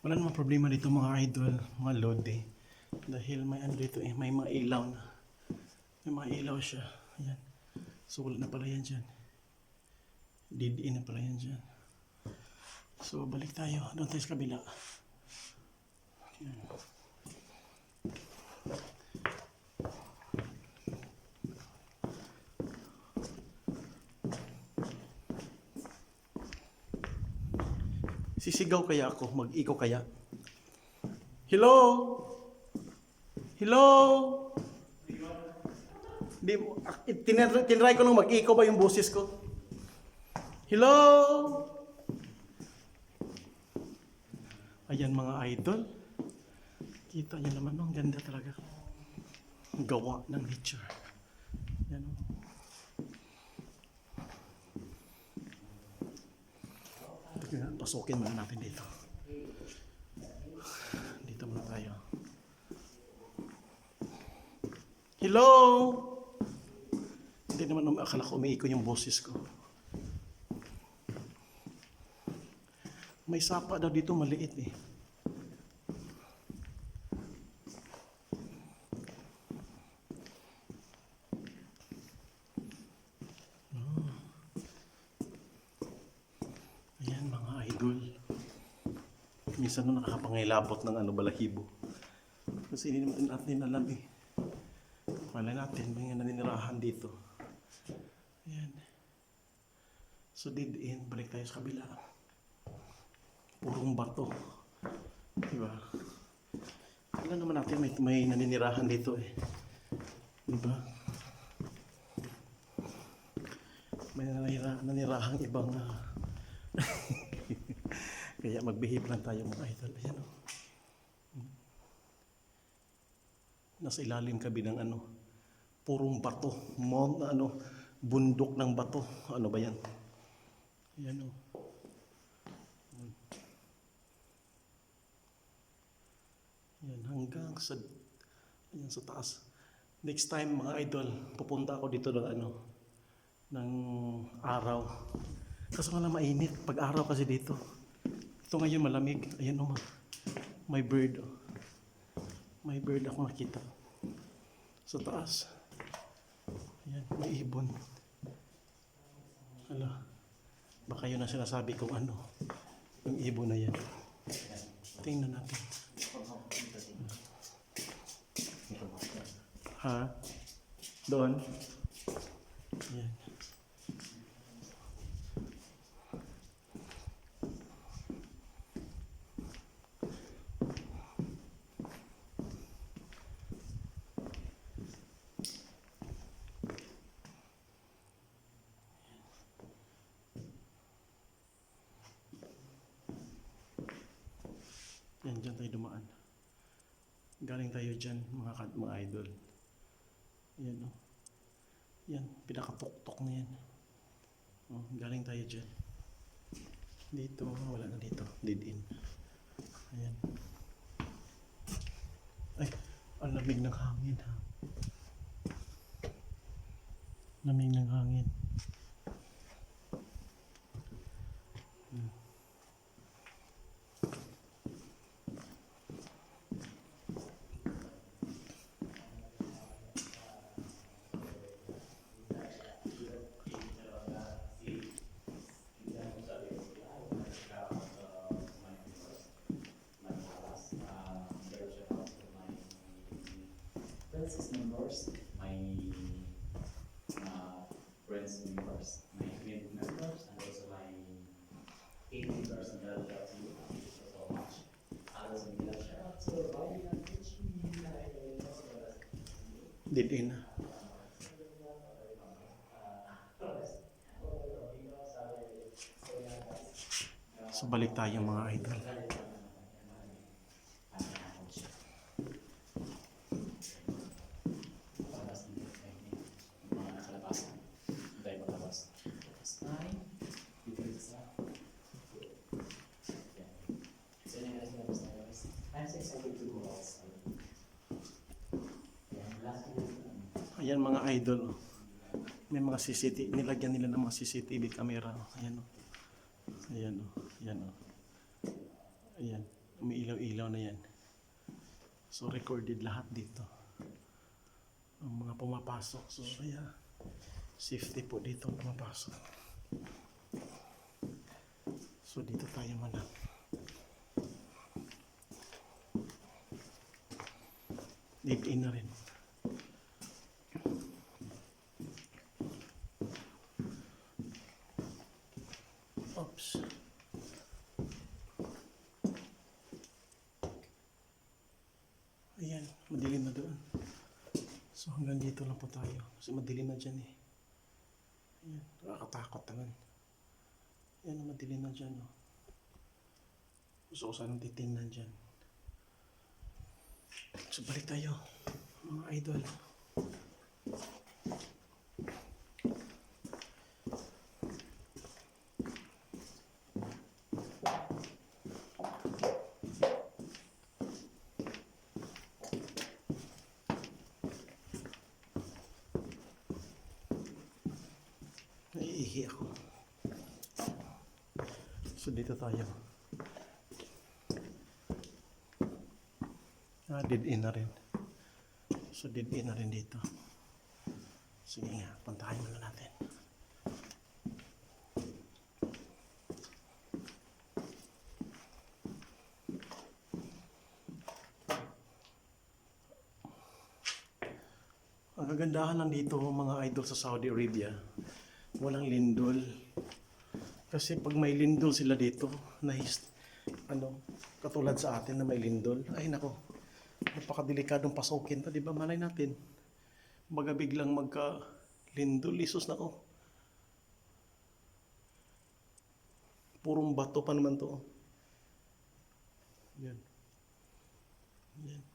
Wala namang problema dito mga idol, mga lodi. Dahil may ano dito may mga ilaw na. May mga ilaw siya. Ayan. So wala na pala yan dyan. Didiin na pala yan dyan. So balik tayo. Doon tayo sa kabila. Ayan. Sisigaw kaya ako? Mag-ikaw kaya? Hello? Hello? Di, tinry ko lang mag-ikaw ba yung boses ko? Hello? Ayan mga idol. Kita niyo naman, ang ganda talaga. Gawa ng nature. Yan o. Pasukin muna natin dito. Dito muna tayo. Hello? Hindi naman akala ko umiiko yung boses ko. May sapa daw dito maliit eh. Ayan mga idol. Minsan na nakakapangilabot ng balahibo. Kasi hindi naman natin alam eh. Malay natin, may naninirahan dito. Ayan. So dead end, balik tayo sa kabila. Purong bato. Diba? Alam naman natin may naninirahan dito eh. Diba? May naninirahang ibang kaya mag-behave lang tayo mga idol. Ayan o. Nasa ilalim kami ng purong bato. Bundok ng bato. Ano ba yan? Ayan o. Ayan, hanggang sa ayan sa taas. Next time mga idol, pupunta ako dito ng araw. Kaso nga lang mainit pag araw kasi dito. Ito ngayon malamig. Ayan o, may bird. May bird ako nakita. Sa taas. Ayan, may ibon. Hala. Baka yun ang sinasabi kong yung ibon na yan. Tingnan natin. Ha? Doon? Ayan. Yan, dyan tayo dumaan. Galing tayo dyan, mga idol. Yan o. Yan, pinakatuktok na yan. O, galing tayo dyan. Dito, wala na dito. Dead end. Ayan. Ay, ang lamig ng hangin ha. Lamig ng hangin. Friends members, my friends members, my community members, and also my 80 members, and shout out to you. Thank you so much. And also shout out to Bobby and Richie. Dead end. So balik tayo mga idol. Ayan mga idol. May mga CCTV, nilagyan nila ng mga CCTV camera. Ayan o. Ayan o. Ayan o. Ayan. May ilaw-ilaw na yan. So recorded lahat dito. Ang mga pumapasok. So kaya safety po dito ang pumapasok. So dito tayo muna. Deep in na rin. Oops. Ayan, madilim na doon. So hanggang dito lang po tayo. Kasi madilim na dyan eh. Ayan, nakakatakot naman. Ayan, madilim na dyan oh. Gusto ko sanang titingnan dyan. So balik tayo, mga idol. Naiihi ako. So dito tayo. Dead end na rin. So dead end na rin dito. Sige nga, puntahan muna natin. Ang kagandahan lang dito mga idol sa Saudi Arabia, walang lindol. Kasi pag may lindol sila dito, katulad sa atin na may lindol, ay nako, napakadelikadong pasukin to, di ba? Malay natin, baga biglang magka-lindol, isos na ko. Purong bato pa naman to. Yan. Yan.